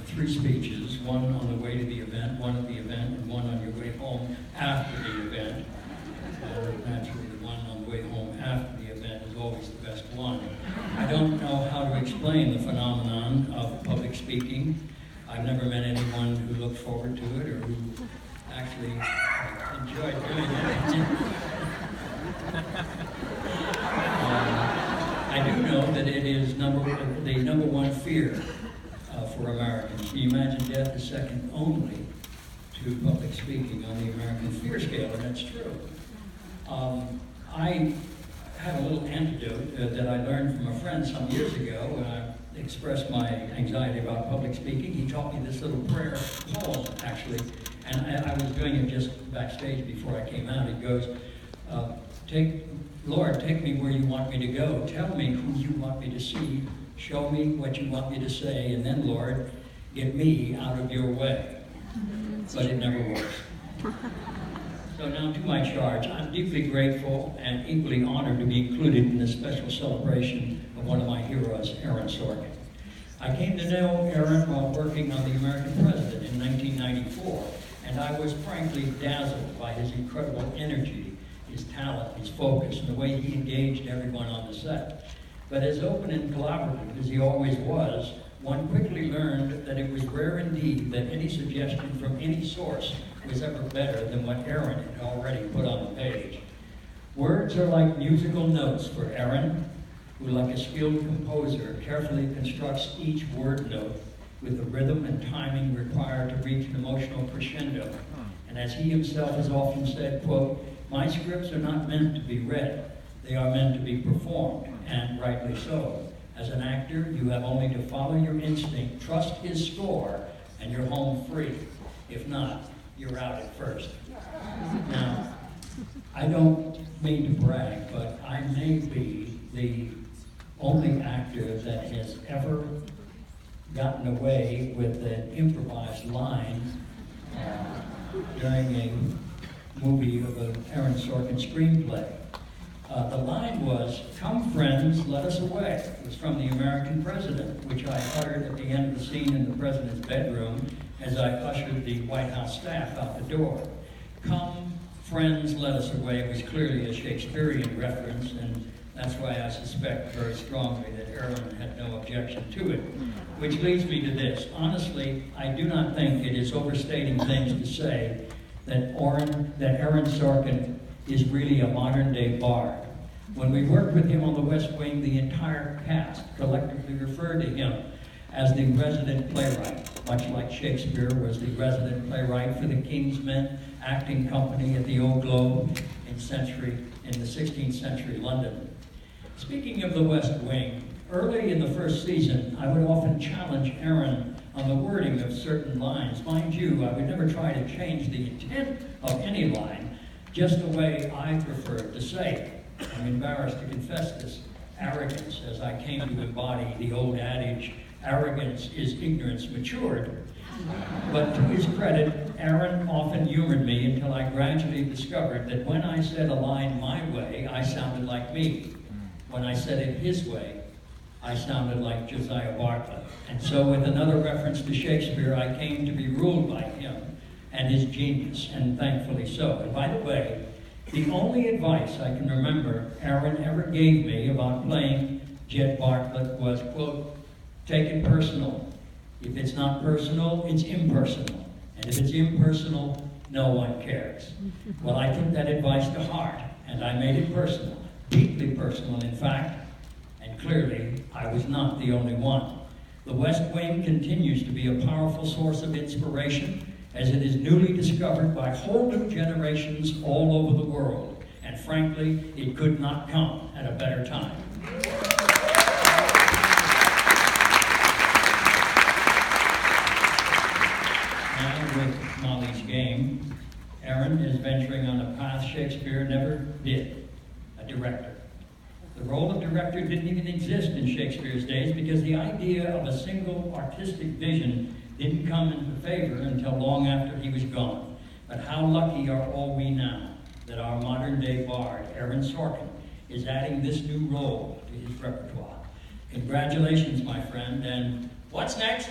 3 speeches, one on the way to the event, one at the event, and one on your way home after the event. Naturally, the one on the way home after the event is always the best one. I don't know how to explain the phenomenon of public speaking. I've never met anyone who looked forward to it or who actually enjoyed doing it. I do know that it is the number one fear for Americans. Can you imagine death is second only to public speaking on the American fear scale, and that's true. I had a little antidote that I learned from a friend some years ago when I expressed my anxiety about public speaking. He taught me this little prayer poem, actually, and I was doing it just backstage before I came out. It goes, Lord, take me where you want me to go. Tell me who you want me to see. Show me what you want me to say. And then, Lord, get me out of your way. But it never works. So now to my charge. I'm deeply grateful and equally honored to be included in this special celebration of one of my heroes, Aaron Sorkin. I came to know Aaron while working on The American President in 1994, and I was frankly dazzled by his incredible energy, his talent, his focus, and the way he engaged everyone on the set. But as open and collaborative as he always was, one quickly learned that it was rare indeed that any suggestion from any source was ever better than what Aaron had already put on the page. Words are like musical notes for Aaron, who, like a skilled composer, carefully constructs each word note with the rhythm and timing required to reach an emotional crescendo. And as he himself has often said, quote, "My scripts are not meant to be read, they are meant to be performed," and rightly so. As an actor, you have only to follow your instinct, trust his score, and you're home free. If not, you're out at first. Now, I don't mean to brag, but I may be the only actor that has ever gotten away with an improvised line during a movie of an Aaron Sorkin screenplay. The line was, "Come friends, let us away." It was from The American President, which I uttered at the end of the scene in the President's bedroom as I ushered the White House staff out the door. "Come friends, let us away" was clearly a Shakespearean reference, and that's why I suspect very strongly that Aaron had no objection to it. Which leads me to this. Honestly, I do not think it is overstating things to say that Aaron Sorkin is really a modern-day bard. When we worked with him on The West Wing, the entire cast collectively referred to him as the resident playwright, much like Shakespeare was the resident playwright for the King's Men acting company at the Old Globe in the 16th century London. Speaking of The West Wing, early in the first season, I would often challenge Aaron on the wording of certain lines. Mind you, I would never try to change the intent of any line, just the way I prefer to say it. I'm embarrassed to confess this arrogance, as I came to embody the old adage, arrogance is ignorance matured. But to his credit, Aaron often humored me until I gradually discovered that when I said a line my way, I sounded like me. When I said it his way, I sounded like Josiah Bartlett. And so with another reference to Shakespeare, I came to be ruled by him and his genius, and thankfully so. And by the way, the only advice I can remember Aaron ever gave me about playing Jet Bartlett was, quote, "Take it personal. If it's not personal, it's impersonal. And if it's impersonal, no one cares." Well, I took that advice to heart, and I made it personal, deeply personal, in fact, and clearly, I was not the only one. The West Wing continues to be a powerful source of inspiration, as it is newly discovered by whole new generations all over the world. And frankly, it could not come at a better time. Now with Molly's Game, Aaron is venturing on a path Shakespeare never did, a director. The role of director didn't even exist in Shakespeare's days because the idea of a single artistic vision didn't come into favor until long after he was gone. But how lucky are all we now that our modern-day bard, Aaron Sorkin, is adding this new role to his repertoire. Congratulations, my friend, and What's next?